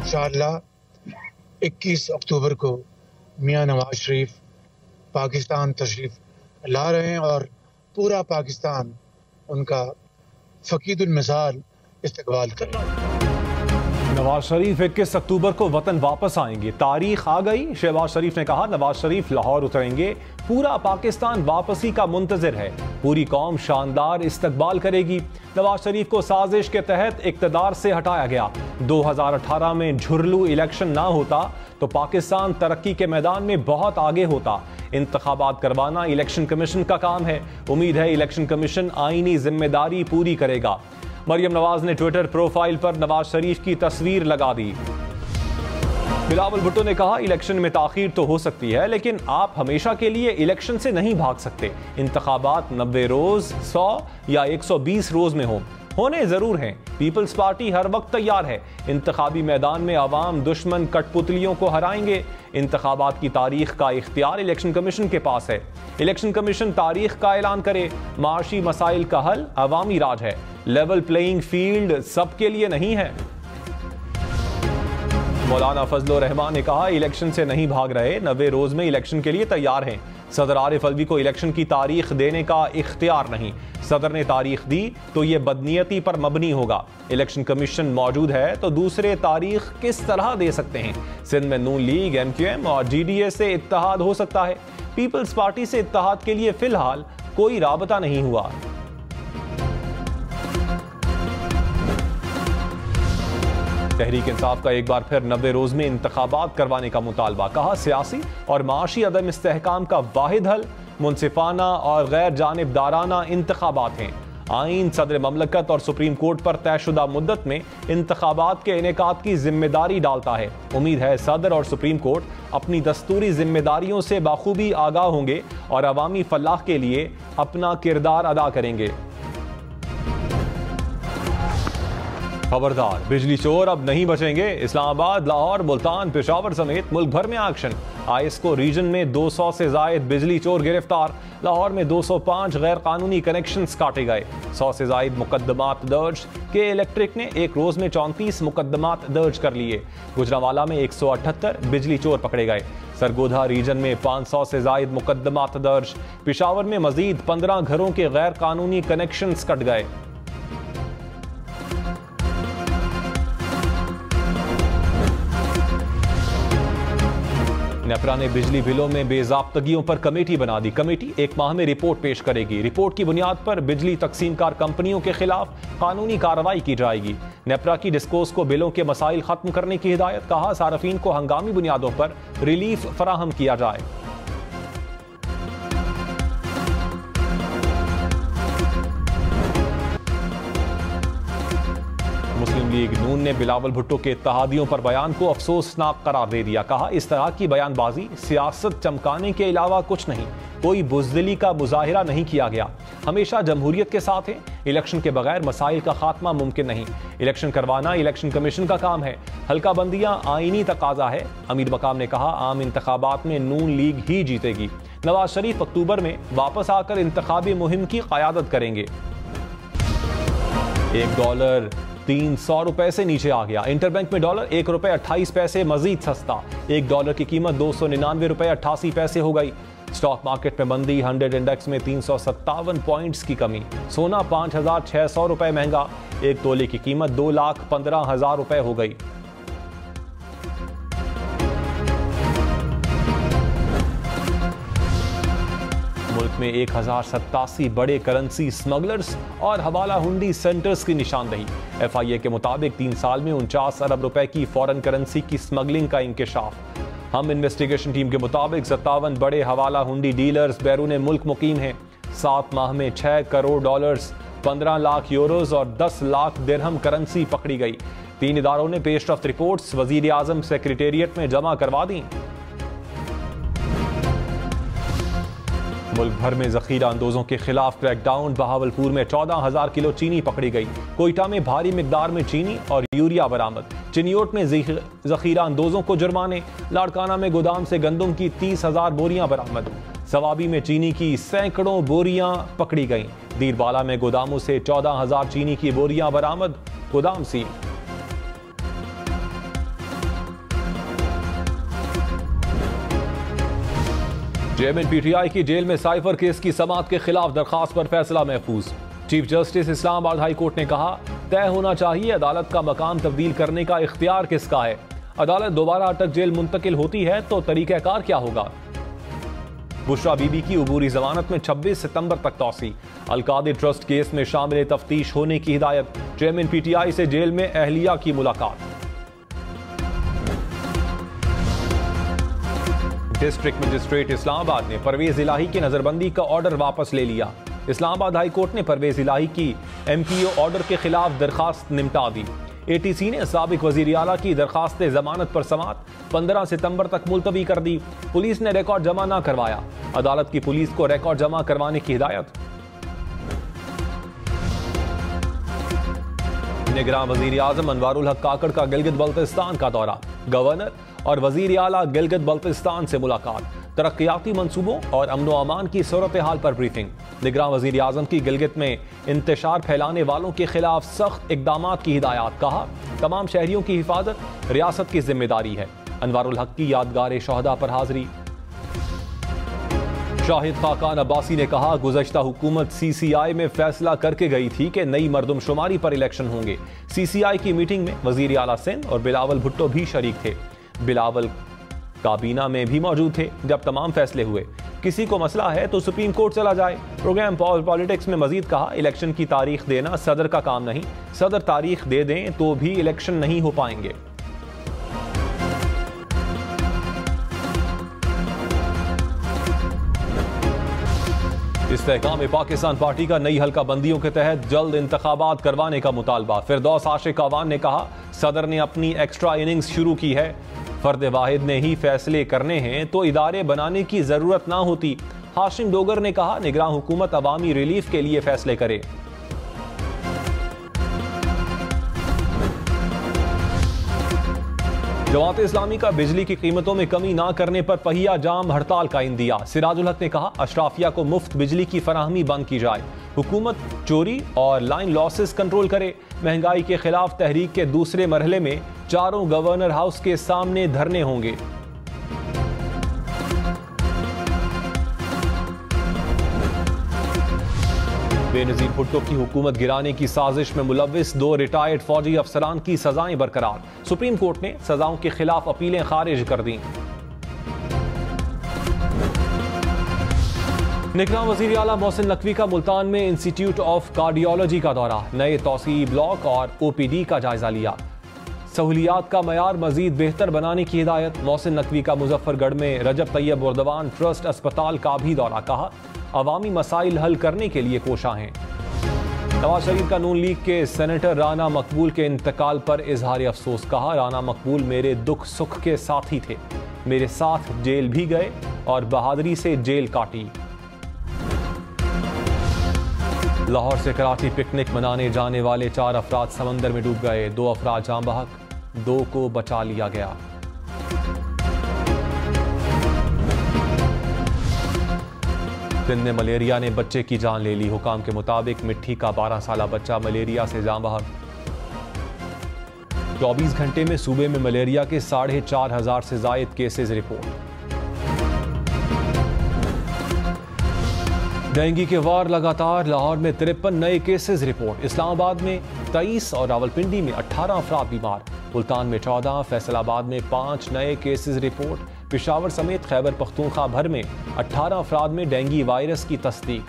इंशाअल्लाह 21 अक्टूबर को मियां नवाज शरीफ पाकिस्तान तशरीफ ला रहे हैं और पूरा पाकिस्तान उनका फ़कीदुल मिसाल इस्तकबाल कर रहा है। नवाज शरीफ 21 अक्टूबर को वतन वापस आएंगे, तारीख आ गई। शहबाज शरीफ ने कहा नवाज शरीफ लाहौर उतरेंगे, पूरा पाकिस्तान वापसी का मुंतजिर है, पूरी कौम शानदार इस्तकबाल करेगी। नवाज शरीफ को साजिश के तहत इक़्तिदार से हटाया गया। 2018 में झुरलू इलेक्शन ना होता तो पाकिस्तान तरक्की के मैदान में बहुत आगे होता। इंतखाबात करवाना इलेक्शन कमीशन का काम है। उम्मीद है इलेक्शन कमीशन आईनी जिम्मेदारी पूरी करेगा। मरियम नवाज ने ट्विटर प्रोफाइल पर नवाज शरीफ की तस्वीर लगा दी। बिलावल भुट्टो ने कहा इलेक्शन में ताखीर तो हो सकती है, लेकिन आप हमेशा के लिए इलेक्शन से नहीं भाग सकते। इंतखाबात 90 रोज, 100 या 120 रोज में होने जरूर हैं। पीपल्स पार्टी हर वक्त तैयार है। इंतखाबी मैदान में अवाम दुश्मन कठपुतलियों को हराएंगे। इंतखाबात की तारीख का इख्तियार इलेक्शन कमीशन के पास है। इलेक्शन कमीशन तारीख का ऐलान करे। माशी मसाइल का हल अवामी राज है। लेवल प्लेइंग फील्ड सबके लिए नहीं है। मौलाना फजलुर रहमान ने कहा इलेक्शन से नहीं भाग रहे, 90 रोज में इलेक्शन के लिए तैयार हैं। सदर आरिफ अलवी को इलेक्शन की तारीख देने का इख्तियार नहीं। सदर ने तारीख दी तो यह बदनीयती पर मबनी होगा। इलेक्शन कमीशन मौजूद है तो दूसरे तारीख किस तरह दे सकते हैं। सिंध में नून लीग, MQM और GDA से इत्तेहाद हो सकता है। पीपल्स पार्टी से इत्तेहाद के लिए फिलहाल कोई राबता नहीं हुआ। तहरीक इंसाफ का एक बार फिर 90 रोज में इंतखाबात करवाने का मुतालबा। कहा सियासी और माशी अदम इस्तेहकाम का वाहिद हल मुनसिफाना और गैर जानिबदाराना इंतखाबात हैं। आईन सदर ममलकत और सुप्रीम कोर्ट पर तयशुदा मुद्दत में इंतखाबात के इनेकाद की जिम्मेदारी डालता है। उम्मीद है सदर और सुप्रीम कोर्ट अपनी दस्तूरी जिम्मेदारियों से बाखूबी आगाह होंगे और अवामी फलाह के लिए अपना किरदार अदा करेंगे। खबरदार, बिजली चोर अब नहीं बचेंगे। इस्लामाबाद, लाहौर, मुल्तान, पेशावर समेत मुल्क भर में एक्शन। ISCO रीजन में 200 से जायद बिजली चोर गिरफ्तार। लाहौर में 205 गैर कानूनी कनेक्शंस काटे गए। 100 से जायद मुकदमात दर्ज। के इलेक्ट्रिक ने एक रोज में 34 मुकदमात दर्ज कर लिए। गुजरांवाला में 178 बिजली चोर पकड़े गए। सरगोधा रीजन में 500 से जायद मुकदमात दर्ज। पेशावर में मजीद 15 घरों के गैर कानूनी कनेक्शंस कट गए। नेपरा ने बिजली बिलों में बेजाब्तगियों पर कमेटी बना दी। कमेटी 1 माह में रिपोर्ट पेश करेगी। रिपोर्ट की बुनियाद पर बिजली तकसीमकार कंपनियों के खिलाफ कानूनी कार्रवाई की जाएगी। नेपरा की डिस्कोस को बिलों के मसाइल खत्म करने की हिदायत। कहा सार्फिन को हंगामी बुनियादों पर रिलीफ फराहम किया जाए। मुस्लिम लीग नून ने बिलावल भुट्टो के इत्तेहादियों पर बयान को अफसोसनाक करार दे दिया। कहा इस तरह की बयानबाजी सियासत चमकाने के अलावा कुछ नहीं। कोई बुज़दिली का मुजाहिरा नहीं किया गया। हमेशा जमहूरियत के साथ है। इलेक्शन के बगैर मसाइल का खात्मा मुमकिन नहीं। इलेक्शन करवाना इलेक्शन कमीशन का काम है। हल्का बंदियां आईनी तकाजा है। अमीर मकाम ने कहा आम इंतखाबात में नून लीग ही जीतेगी। नवाज शरीफ अक्टूबर में वापस आकर इंतखाबी मुहिम की क़यादत करेंगे। $1 300 से नीचे आ गया। इंटरबैंक में डॉलर ₹1.28 मजीद सस्ता। $1 की कीमत ₹299.88 हो गई। स्टॉक मार्केट में मंदी। 100 इंडेक्स में 357 पॉइंट्स की कमी। सोना ₹5,600 महंगा। 1 तोले की कीमत ₹2,15,000 हो गई। मुल्क में 1087 बड़े करेंसी स्मगलर्स और हवाला हुंडी सेंटर्स की निशानदही। FIA के मुताबिक 3 साल में 49 अरब रुपए की फॉरेन करेंसी की स्मगलिंग का इंकशाफ। हम इन्वेस्टिगेशन टीम के मुताबिक 57 बड़े हवाला हुंडी डीलर्स बैरून मुल्क मुकीम हैं। 7 माह में $6 करोड़, 15 लाख यूरोज और 10 लाख दिरहम करेंसी पकड़ी गई। 3 इदारों ने पेशरफ्त रिपोर्ट्स वजीर आजम सेक्रेटेरिएट में जमा करवा दी। मुल्क भर में जखीरा अंदोजों के खिलाफ क्रैकडाउन। बहावलपुर में 14,000 किलो चीनी पकड़ी गई। कोयटा में भारी मिकदार में चीनी और यूरिया बरामद। चिनियोट में जखीरा अंदोजों को जुर्माने। लाड़काना में गोदाम से गंदम की 30,000 बोरियां बरामद। सवाबी में चीनी की सैकड़ों बोरियां पकड़ी गईं। दीरबाला में गोदामों से 14,000 चीनी की बोरियां बरामद। गोदाम सील। चेयरमैन पीटीआई की जेल में साइफर केस की समाअत के खिलाफ दरखास्त पर फैसला महफूज। Chief justice Islamabad high court ने कहा, तय होना चाहिए अदालत का मकाम तब्दील करने का इख्तियार किसका है। अदालत दोबारा अटक जेल मुंतकिल होती है तो तरीक़ाकार क्या होगा। बुशरा बीबी की उबूरी जमानत में 26 सितंबर तक तौसी। अलकादिर ट्रस्ट केस में शामिल तफ्तीश होने की हिदायत। चेयरमैन पीटीआई से जेल में अहलिया की मुलाकात। डिस्ट्रिक्ट मजिस्ट्रेट इस्लामाबाद ने परवेज इलाही की नजरबंदी का ऑर्डर वापस ले लिया। इस्लामाबाद हाई कोर्ट ने परवेज इलाही की एमपीओ ऑर्डर के खिलाफ दरखास्त निपटा दी। एटीसी ने साबिक वजीर आला की दरखास्त जमानत पर समाअत 15 सितंबर तक मुलतवी कर दी। पुलिस ने रिकॉर्ड जमा न करवाया। अदालत की पुलिस को रिकॉर्ड जमा करवाने की हिदायत। निगरान वजीर आजम अनवारुल हक काकड़ का गिलगित बल्तिस्तान का दौरा। गवर्नर और वजीर आला गिलगित बल्तिस्तान से मुलाकात। तरक्याती मंसूबों और अमनो अमान की सूरत हाल पर ब्रीफिंग। निगरान वजीर आजम की गिलगित में इंतशार फैलाने वालों के खिलाफ सख्त इकदाम की हिदायत। कहा, तमाम शहरियों की हिफाजत रियासत की जिम्मेदारी है। अनवारुल हक की यादगार शहदा पर हाजिरी। शाहिद खाकान अब्बासी ने कहा, गुज़श्ता हुकूमत सीसीआई में फैसला करके गई थी कि नई मरदमशुमारी पर इलेक्शन होंगे। सीसीआई की मीटिंग में वजीर आला सिंध और बिलावल भुट्टो भी शरीक थे। बिलावल काबीना में भी मौजूद थे जब तमाम फैसले हुए। किसी को मसला है तो सुप्रीम कोर्ट चला जाए। प्रोग्राम पॉलिटिक्स में मजीद कहा, इलेक्शन की तारीख देना सदर का काम नहीं। सदर तारीख दे दें तो भी इलेक्शन नहीं हो पाएंगे। इस्तेहकाम पाकिस्तान पार्टी का नई हल्का बंदियों के तहत जल्द इंतखाबात करवाने का मुतालबा। फिरदौस आशिक अवान ने कहा, सदर ने अपनी एक्स्ट्रा इनिंग्स शुरू की है। फर्द वाहिद ने ही फैसले करने हैं तो इदारे बनाने की जरूरत ना होती। हाशिम डोगर ने कहा, निगरान हुकूमत अवामी रिलीफ के लिए फैसले करे। जमात इस्लामी का बिजली की कीमतों में कमी ना करने पर पहिया जाम हड़ताल का इंदिया। सिराजुल हक ने कहा, अशराफिया को मुफ्त बिजली की फराहमी बंद की जाए। हुकूमत चोरी और लाइन लॉसेस कंट्रोल करे। महंगाई के खिलाफ तहरीक के दूसरे मरहले में चारों गवर्नर हाउस के सामने धरने होंगे। बेनजीर भुट्टो की हुकूमत गिराने की साजिश में मुलव्विस 2 रिटायर्ड फौजी अफसरान की सजाएं बरकरार। सुप्रीम कोर्ट ने सजाओं के खिलाफ अपीलें खारिज कर दी। निगरान वजीर आला मोहसिन नकवी का मुल्तान में इंस्टीट्यूट ऑफ कार्डियोलॉजी का दौरा। नए तौसीई ब्लॉक और ओपीडी का जायजा लिया। सहूलियात का मयार मजीद बेहतर बनाने की हिदायत। मोहसिन नकवी का मुजफ्फरगढ़ में रजब तैयब उर्दवान ट्रस्ट अस्पताल का भी दौरा। कहा, अवामी मसाइल हल करने के लिए कोशा हैं। नवाज शरीफ का नून लीग के सेनेटर राना मकबूल के इंतकाल पर इजहार अफसोस। कहा, राना मकबूल मेरे दुख सुख के साथी थे। मेरे साथ जेल भी गए और बहादुरी से जेल काटी। लाहौर से कराची पिकनिक मनाने जाने वाले 4 अफराद समंदर में डूब गए। 2 अफराद जाँ बहक, 2 को बचा लिया गया। सिंध में मलेरिया ने बच्चे की जान ले ली। हुकाम के मुताबिक मिट्टी का 12 साला बच्चा मलेरिया से जाँ बहक। 24 घंटे में सूबे में मलेरिया के 4,500 से जायद केसेस रिपोर्ट। डेंगू के वार लगातार। लाहौर में 53 नए केसेस रिपोर्ट। इस्लामाबाद में 23 और रावलपिंडी में 18 अफराद बीमार। मुल्तान में 14, फैसलाबाद में 5 नए केसेस रिपोर्ट। पेशावर समेत खैबर पख्तूनख्वा भर में 18 अफराद में डेंगू वायरस की तस्दीक।